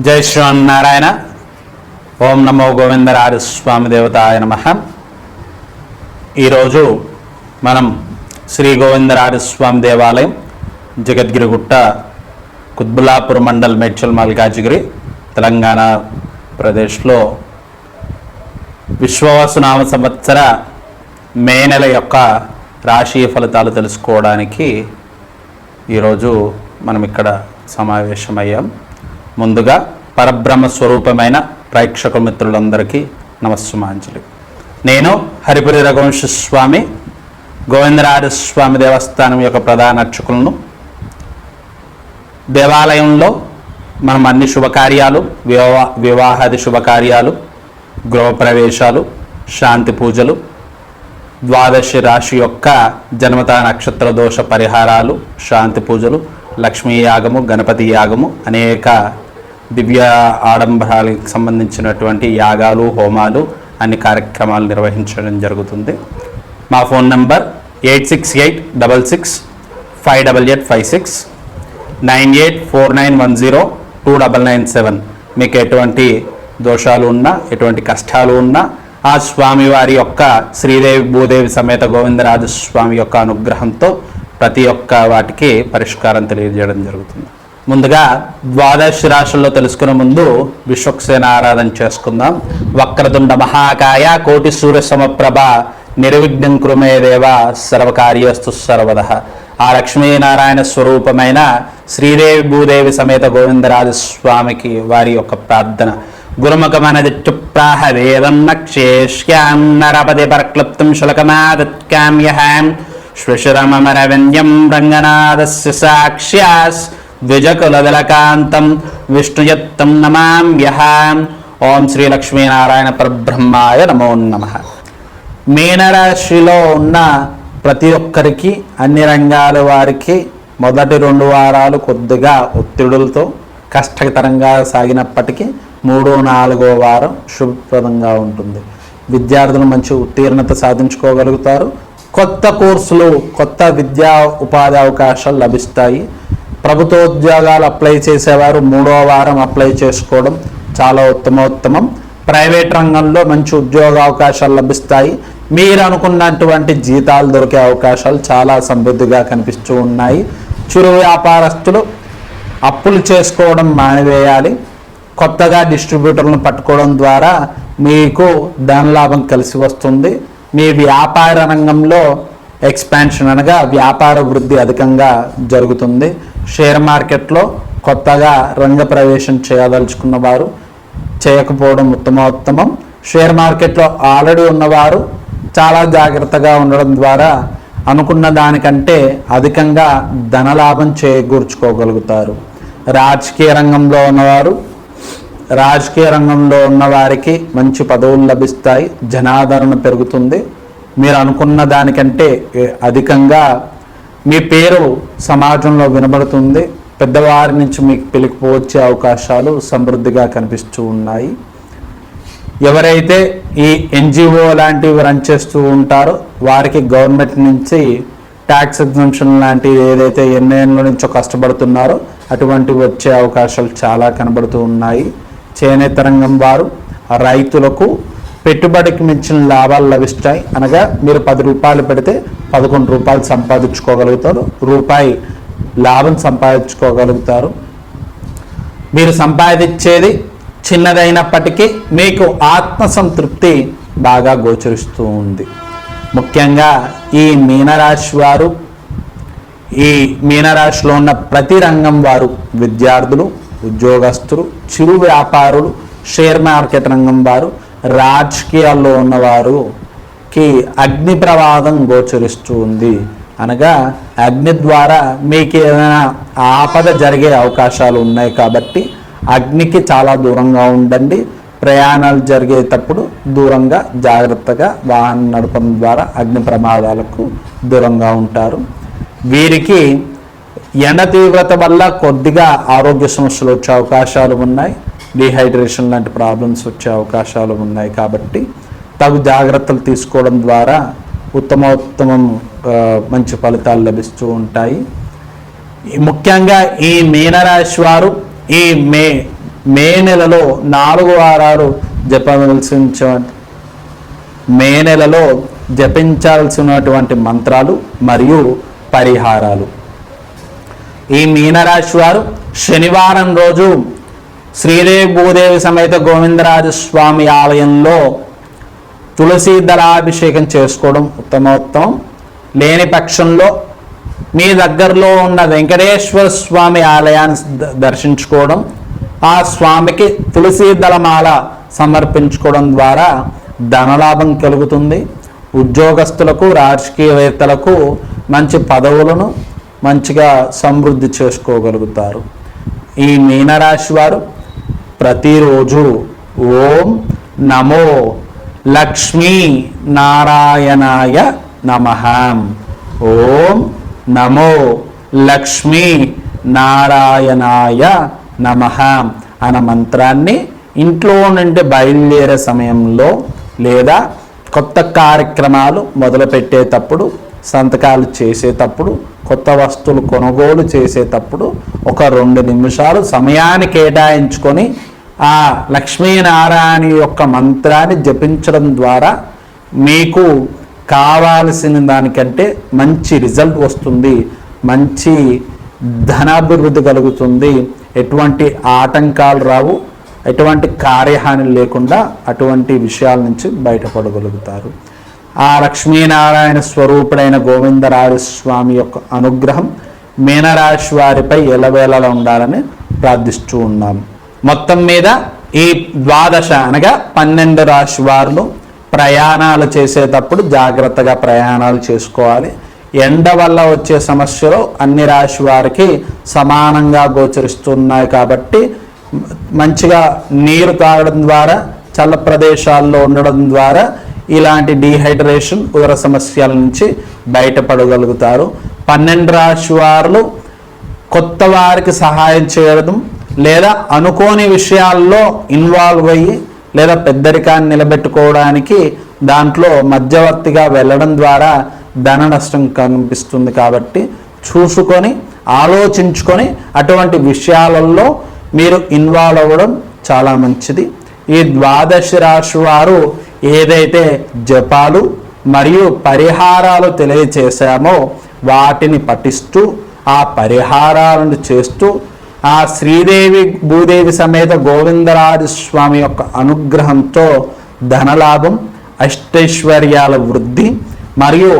జై శ్రీమన్నారాయణ. ఓం నమో గోవిందరాజ స్వామి దేవతాయ నమః. ఈరోజు మనం శ్రీ గోవిందరాజ స్వామి దేవాలయం, జగద్గిరిగుట్ట, కుత్బుల్లాపూర్ మండల్, మేడ్చల్ మల్కాజిగిరి, తెలంగాణ ప్రదేశ్లో విశ్వావసునామ సంవత్సర మే నెల యొక్క రాశి ఫలితాలు తెలుసుకోవడానికి ఈరోజు మనం ఇక్కడ సమావేశమయ్యాం. ముందుగా పరబ్రహ్మ స్వరూపమైన ప్రేక్షక మిత్రులందరికీ నమస్సుమాంజలి. నేను హరిపురి రఘువంశ స్వామి, గోవిందరాజస్వామి దేవస్థానం యొక్క ప్రధాన అర్చకులను. దేవాలయంలో మనం అన్ని శుభకార్యాలు, వివాహాది శుభకార్యాలు, గృహప్రవేశాలు, శాంతి పూజలు, ద్వాదశి రాశి యొక్క జన్మత నక్షత్ర దోష పరిహారాలు, శాంతి పూజలు, లక్ష్మీ యాగము, గణపతి యాగము, అనేక దివ్య ఆడంబరాలకు సంబంధించినటువంటి యాగాలు, హోమాలు, అన్ని కార్యక్రమాలు నిర్వహించడం జరుగుతుంది. మా ఫోన్ నంబర్ 8686658856, 9849102997. మీకు ఎటువంటి దోషాలు ఉన్నా, ఎటువంటి కష్టాలు ఉన్నా ఆ స్వామివారి యొక్క శ్రీదేవి భూదేవి సమేత గోవిందరాజస్వామి యొక్క అనుగ్రహంతో ప్రతి ఒక్క వాటికి పరిష్కారం తెలియజేయడం జరుగుతుంది. ముందుగా ద్వాదశ రాశుల్లో తెలుసుకునే ముందు విశ్వక్సేన ఆరాధన చేసుకుందాం. వక్రతుండ మహాకాయ కోటి సూర్య సమప్రభ నిర్విఘ్నం కురుమే దేవ సర్వకార్యస్తు సర్వదః. ఆ లక్ష్మీనారాయణ స్వరూపమైన శ్రీదేవి భూదేవి సమేత గోవిందరాజస్వామికి వారి యొక్క ప్రార్థన. గురుముఖమనదిత్యుప్రాహ వేదం నక్షేష్యాం నరపతి పరక్లుప్తం శులకమాదత్కామ్యహాం శ్వశురమరవింద్యం రంగనాథస్య సాక్ష్యాస్ ద్విజకులదలకాంతం విష్ణుయత్తం నమామ్యహాం. ఓం శ్రీ లక్ష్మీనారాయణ పరబ్రహ్మాయ నమో నమః. మీనరాశిలో ఉన్న ప్రతి ఒక్కరికి, అన్ని రంగాల వారికి మొదటి 2 వారాలు కొద్దిగా ఒత్తిడులతో కష్టతరంగా సాగినప్పటికీ 3వ 4వ వారం శుభప్రదంగా ఉంటుంది. విద్యార్థులు మంచి ఉత్తీర్ణత సాధించుకోగలుగుతారు. కొత్త కోర్సులు, కొత్త విద్యా ఉపాధి అవకాశాలు లభిస్తాయి. ప్రభుత్వోద్యోగాలు అప్లై చేసేవారు 3వ వారం అప్లై చేసుకోవడం చాలా ఉత్తమోత్తమం. ప్రైవేట్ రంగంలో మంచి ఉద్యోగ అవకాశాలు లభిస్తాయి. మీరు అనుకున్నటువంటి జీతాలు దొరికే అవకాశాలు చాలా సమృద్ధిగా కనిపిస్తూ ఉన్నాయి. చిరు వ్యాపారస్తులు అప్పులు చేసుకోవడం మానివేయాలి. కొత్తగా డిస్ట్రిబ్యూటర్లను పట్టుకోవడం ద్వారా మీకు ధనలాభం కలిసి వస్తుంది. మీ వ్యాపార రంగంలో ఎక్స్పాన్షన్ అనగా వ్యాపార వృద్ధి అధికంగా జరుగుతుంది. షేర్ మార్కెట్లో కొత్తగా రంగ ప్రవేశం చేయదలుచుకున్న వారు చేయకపోవడం ఉత్తమోత్తమం. షేర్ మార్కెట్లో ఆల్రెడీ ఉన్నవారు చాలా జాగ్రత్తగా ఉండడం ద్వారా అనుకున్న దానికంటే అధికంగా ధనలాభం చేకూర్చుకోగలుగుతారు. రాజకీయ రంగంలో ఉన్నవారికి మంచి పదవులు లభిస్తాయి. జనాదరణ పెరుగుతుంది. మీరు అనుకున్న దానికంటే అధికంగా మీ పేరు సమాజంలో వినబడుతుంది. పెద్దవారి నుంచి మీకు పిలుపు వచ్చే అవకాశాలు సమృద్ధిగా కనిపిస్తూ ఉన్నాయి. ఎవరైతే ఈ ఎన్జిఓ లాంటివి రన్ చేస్తూ ఉంటారో వారికి గవర్నమెంట్ నుంచి ట్యాక్స్ ఎగ్జంప్షన్ లాంటివి ఏదైతే ఎన్నేళ్ళ నుంచో కష్టపడుతున్నారో అటువంటివి వచ్చే అవకాశాలు చాలా కనబడుతూ ఉన్నాయి. చేనేత రంగం వారు, రైతులకు పెట్టుబడికి మించిన లాభాలు లభిస్తాయి. అనగా మీరు 10 రూపాయలు పెడితే 11 రూపాయలు సంపాదించుకోగలుగుతారు. రూపాయి లాభం సంపాదించుకోగలుగుతారు. మీరు సంపాదించేది చిన్నదైనప్పటికీ మీకు ఆత్మసంతృప్తి బాగా గోచరిస్తూ ఉంది. ముఖ్యంగా ఈ మీనరాశి వారు, ఈ మీనరాశిలో ఉన్న ప్రతి రంగం వారు, విద్యార్థులు, ఉద్యోగస్తులు, చిరు వ్యాపారులు, షేర్ మార్కెట్ రంగం వారు, రాజకీయాల్లో ఉన్నవారుకి అగ్ని ప్రమాదం గోచరిస్తూ ఉంది. అనగా అగ్ని ద్వారా మీకు ఏదైనా ఆపద జరిగే అవకాశాలు ఉన్నాయి. కాబట్టి అగ్నికి చాలా దూరంగా ఉండండి. ప్రయాణాలు జరిగేటప్పుడు దూరంగా జాగ్రత్తగా వాహనం నడపడం ద్వారా అగ్ని ప్రమాదాలకు దూరంగా ఉంటారు. వీరికి ఎండ తీవ్రత వల్ల కొద్దిగా ఆరోగ్య సమస్యలు వచ్చే అవకాశాలు ఉన్నాయి. డీహైడ్రేషన్ లాంటి ప్రాబ్లమ్స్ వచ్చే అవకాశాలు ఉన్నాయి. కాబట్టి తగు జాగ్రత్తలు తీసుకోవడం ద్వారా ఉత్తమోత్తమం మంచి ఫలితాలు లభిస్తూ ఉంటాయి. ముఖ్యంగా ఈ మీనరాశి వారు ఈ మే నెలలో 4 వారాలు మే నెలలో జపించాల్సినటువంటి మంత్రాలు మరియు పరిహారాలు. ఈ మీనరాశి వారు శనివారం రోజు శ్రీదేవి భూదేవి సమేత గోవిందరాజస్వామి ఆలయంలో తులసి దళాభిషేకం చేసుకోవడం ఉత్తమోత్తమం. లేని పక్షంలో మీ దగ్గరలో ఉన్న వెంకటేశ్వర స్వామి ఆలయాన్ని దర్శించుకోవడం, ఆ స్వామికి తులసి దళమాల సమర్పించుకోవడం ద్వారా ధనలాభం కలుగుతుంది. ఉద్యోగస్తులకు, రాజకీయవేత్తలకు మంచి పదవులను మంచిగా సమృద్ధి చేసుకోగలుగుతారు. ఈ మీనరాశి వారు ప్రతిరోజు ఓం నమో లక్ష్మీ నారాయణాయ నమః, ఓం నమో లక్ష్మీ నారాయణాయ నమః అన్న మంత్రాన్ని ఇంట్లో నుండి బయలుదేరే సమయంలో లేదా కొత్త కార్యక్రమాలు మొదలుపెట్టేటప్పుడు, సంతకాలు చేసేటప్పుడు, కొత్త వస్తువులు కొనుగోలు చేసేటప్పుడు ఒక 2 నిమిషాలు సమయాన్ని కేటాయించుకొని ఆ లక్ష్మీనారాయణ యొక్క మంత్రాన్ని జపించడం ద్వారా మీకు కావాల్సిన దానికంటే మంచి రిజల్ట్ వస్తుంది, మంచి ధనాభివృద్ధి కలుగుతుంది, ఎటువంటి ఆటంకాలు రావు, ఎటువంటి కార్యహాని లేకుండా అటువంటి విషయాల నుంచి బయటపడగలుగుతారు. ఆ లక్ష్మీనారాయణ స్వరూపుడైన గోవిందరాజస్వామి యొక్క అనుగ్రహం మీనరాశి వారిపై ఎలవేళలా ఉండాలని ప్రార్థిస్తూ ఉన్నాము. మొత్తం మీద ఈ 12 అనగా 12 రాశి వారు ప్రయాణాలు చేసేటప్పుడు జాగ్రత్తగా ప్రయాణాలు చేసుకోవాలి. ఎండ వల్ల వచ్చే సమస్యలు అన్ని రాశి వారికి సమానంగా గోచరిస్తున్నాయి కాబట్టి మంచిగా నీరు తాగడం ద్వారా, చల్ల ప్రదేశాల్లో ఉండడం ద్వారా ఇలాంటి డీహైడ్రేషన్, ఉదర సమస్యల నుంచి బయటపడగలుగుతారు. 12 రాశి వారు కొత్త వారికి సహాయం చేయడం లేదా అనుకోని విషయాల్లో ఇన్వాల్వ్ అయ్యి లేదా పెద్దరికాన్ని నిలబెట్టుకోవడానికి దాంట్లో మధ్యవర్తిగా వెళ్ళడం ద్వారా ధన నష్టం కనిపిస్తుంది. కాబట్టి చూసుకొని ఆలోచించుకొని అటువంటి విషయాలలో మీరు ఇన్వాల్వ్ అవ్వడం చాలా మంచిది. ఈ 12 రాశి వారు ఏదైతే జపాలు మరియు పరిహారాలు తెలియచేశామో వాటిని పఠిస్తూ ఆ పరిహారాలను చేస్తూ ఆ శ్రీదేవి భూదేవి సమేత గోవిందరాజస్వామి యొక్క అనుగ్రహంతో ధనలాభం, అష్టైశ్వర్యాల వృద్ధి మరియు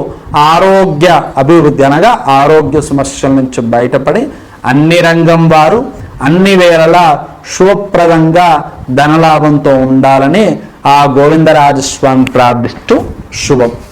ఆరోగ్య అభివృద్ధి అనగా ఆరోగ్య సమస్యల నుంచి బయటపడి అన్ని రంగం వారు అన్ని వేళలా శుభప్రదంగా ధనలాభంతో ఉండాలని ఆ గోవిందరాజస్వామి ప్రార్థిస్తూ శుభం.